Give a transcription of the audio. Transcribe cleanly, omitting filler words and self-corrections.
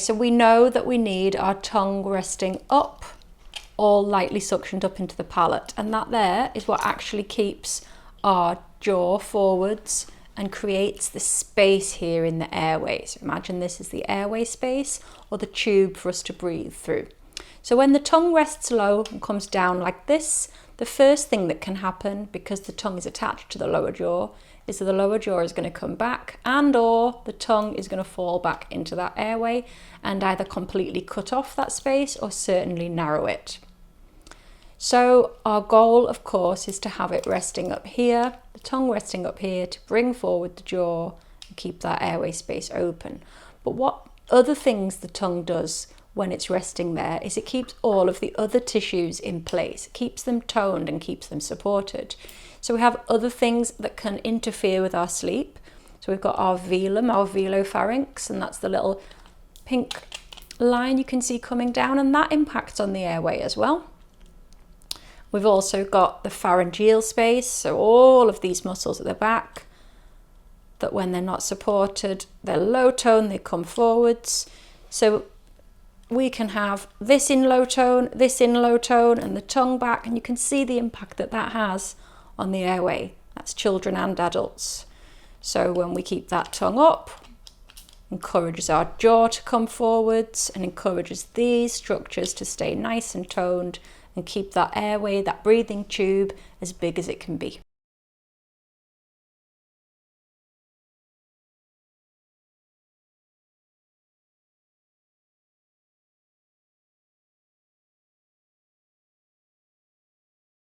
so we know that we need our tongue resting up or lightly suctioned up into the palate, and that there is what actually keeps our jaw forwards and creates the space here in the airway. So imagine this is the airway space or the tube for us to breathe through. So when the tongue rests low and comes down like this, the first thing that can happen, because the tongue is attached to the lower jaw, is that the lower jaw is going to come back, and or the tongue is going to fall back into that airway and either completely cut off that space or certainly narrow it. So our goal, of course, is to have it resting up here, the tongue resting up here to bring forward the jaw and keep that airway space open. But what other things the tongue does when it's resting there is it keeps all of the other tissues in place. It keeps them toned and keeps them supported. So we have other things that can interfere with our sleep. So we've got our velum, our velopharynx, and that's the little pink line you can see coming down, and that impacts on the airway as well. We've also got the pharyngeal space, so all of these muscles at the back, that when they're not supported, they're low tone, they come forwards. So we can have this in low tone, this in low tone, and the tongue back, and you can see the impact that that has on the airway. That's children and adults. So when we keep that tongue up, encourages our jaw to come forwards and encourages these structures to stay nice and toned and keep that airway, that breathing tube, as big as it can be.